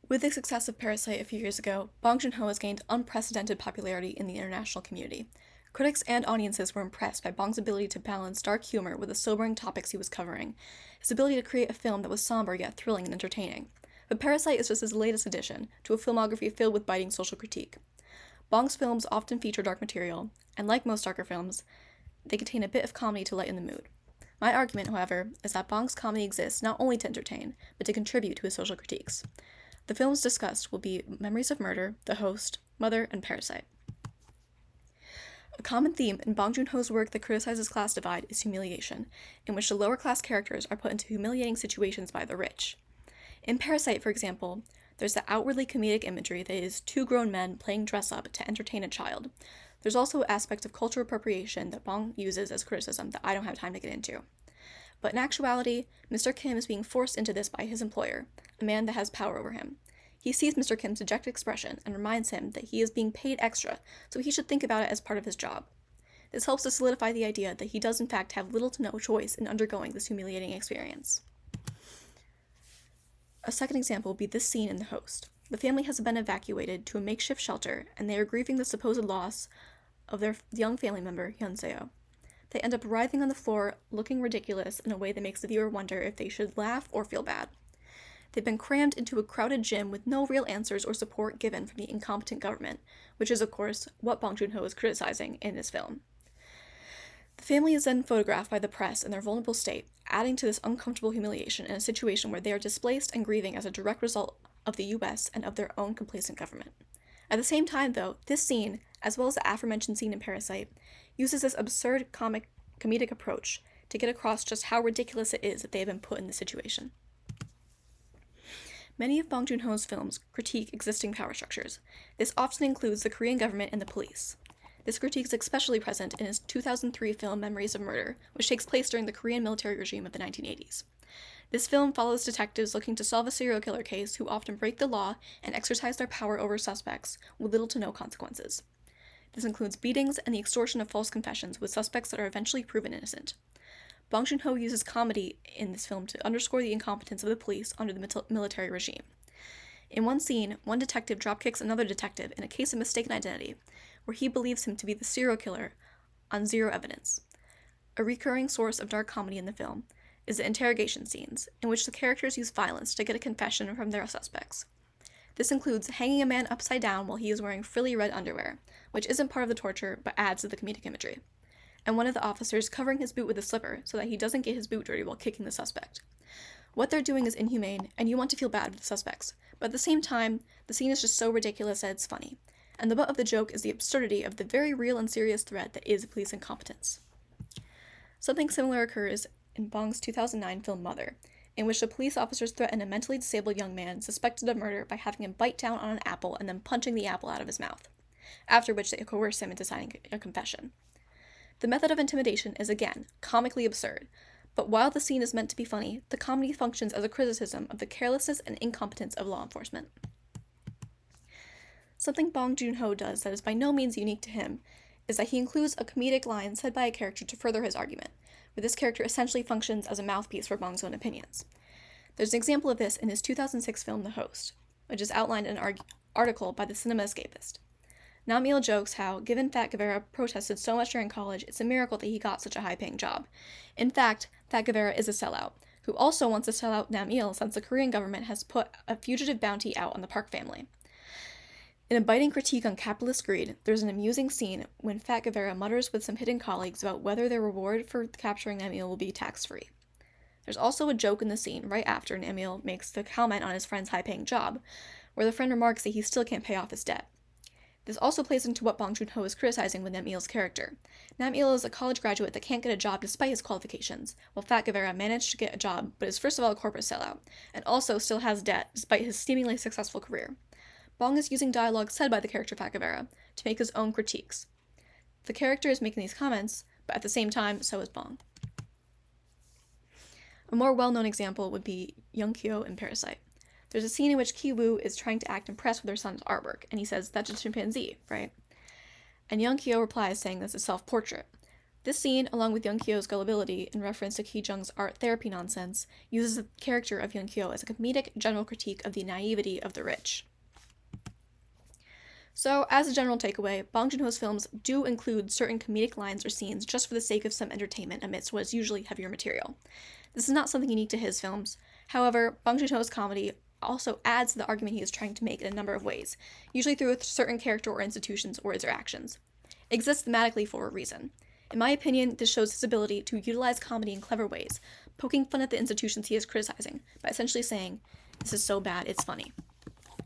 With the success of Parasite a few years ago, Bong Joon-ho has gained unprecedented popularity in the international community. Critics and audiences were impressed by Bong's ability to balance dark humor with the sobering topics he was covering, his ability to create a film that was somber yet thrilling and entertaining. But Parasite is just his latest addition to a filmography filled with biting social critique. Bong's films often feature dark material, and like most darker films, they contain a bit of comedy to lighten the mood. My argument, however, is that Bong's comedy exists not only to entertain, but to contribute to his social critiques. The films discussed will be Memories of Murder, The Host, Mother, and Parasite. A common theme in Bong Joon-ho's work that criticizes class divide is humiliation, in which the lower class characters are put into humiliating situations by the rich. In Parasite, for example, there's the outwardly comedic imagery that is two grown men playing dress-up to entertain a child. There's also aspects of cultural appropriation that Bong uses as criticism that I don't have time to get into. But in actuality, Mr. Kim is being forced into this by his employer, a man that has power over him. He sees Mr. Kim's dejected expression and reminds him that he is being paid extra, so he should think about it as part of his job. This helps to solidify the idea that he does in fact have little to no choice in undergoing this humiliating experience. A second example would be this scene in The Host. The family has been evacuated to a makeshift shelter, and they are grieving the supposed loss of their young family member, Hyun-seo. They end up writhing on the floor, looking ridiculous in a way that makes the viewer wonder if they should laugh or feel bad. They've been crammed into a crowded gym with no real answers or support given from the incompetent government, which is, of course, what Bong Joon-ho is criticizing in his film. The family is then photographed by the press in their vulnerable state, adding to this uncomfortable humiliation in a situation where they are displaced and grieving as a direct result of the US and of their own complacent government. At the same time, though, this scene, as well as the aforementioned scene in Parasite, uses this absurd comedic approach to get across just how ridiculous it is that they have been put in this situation. Many of Bong Joon-ho's films critique existing power structures. This often includes the Korean government and the police. This critique is especially present in his 2003 film Memories of Murder, which takes place during the Korean military regime of the 1980s. This film follows detectives looking to solve a serial killer case who often break the law and exercise their power over suspects with little to no consequences. This includes beatings and the extortion of false confessions with suspects that are eventually proven innocent. Bong Joon-ho uses comedy in this film to underscore the incompetence of the police under the military regime. In one scene, one detective dropkicks another detective in a case of mistaken identity, where he believes him to be the serial killer on zero evidence. A recurring source of dark comedy in the film is the interrogation scenes, in which the characters use violence to get a confession from their suspects. This includes hanging a man upside down while he is wearing frilly red underwear, which isn't part of the torture but adds to the comedic imagery, and one of the officers covering his boot with a slipper so that he doesn't get his boot dirty while kicking the suspect. What they're doing is inhumane, and you want to feel bad for the suspects, but at the same time, the scene is just so ridiculous that it's funny, and the butt of the joke is the absurdity of the very real and serious threat that is police incompetence. Something similar occurs in Bong's 2009 film Mother, in which the police officers threaten a mentally disabled young man suspected of murder by having him bite down on an apple and then punching the apple out of his mouth, after which they coerce him into signing a confession. The method of intimidation is, again, comically absurd, but while the scene is meant to be funny, the comedy functions as a criticism of the carelessness and incompetence of law enforcement. Something Bong Joon-ho does that is by no means unique to him is that he includes a comedic line said by a character to further his argument, where this character essentially functions as a mouthpiece for Bong's own opinions. There's an example of this in his 2006 film The Host, which is outlined in an article by the Cinema Escapist. Namil jokes how, given Fat Guevara protested so much during college, it's a miracle that he got such a high-paying job. In fact, Fat Guevara is a sellout, who also wants to sell out Namil since the Korean government has put a fugitive bounty out on the Park family. In a biting critique on capitalist greed, there's an amusing scene when Fat Guevara mutters with some hidden colleagues about whether their reward for capturing Namil will be tax-free. There's also a joke in the scene right after Namil makes the comment on his friend's high-paying job, where the friend remarks that he still can't pay off his debt. This also plays into what Bong Joon-ho is criticizing with Namil's character. Namil is a college graduate that can't get a job despite his qualifications, while Fat Guevara managed to get a job but is first of all a corporate sellout, and also still has debt despite his seemingly successful career. Bong is using dialogue said by the character Fat Guevara to make his own critiques. The character is making these comments, but at the same time, so is Bong. A more well-known example would be Young Kyo in Parasite. There's a scene in which Ki-woo is trying to act impressed with her son's artwork, and he says, "That's a chimpanzee, right?" And Young Kyo replies saying that's a self-portrait. This scene, along with Young Kyo's gullibility in reference to Ki Jung's art therapy nonsense, uses the character of Young Kyo as a comedic general critique of the naivety of the rich. So, as a general takeaway, Bong Joon-ho's films do include certain comedic lines or scenes just for the sake of some entertainment amidst what is usually heavier material. This is not something unique to his films. However, Bong Joon-ho's comedy also adds to the argument he is trying to make in a number of ways, usually through a certain character or institutions or interactions. It exists thematically for a reason. In my opinion, this shows his ability to utilize comedy in clever ways, poking fun at the institutions he is criticizing by essentially saying, "This is so bad, it's funny."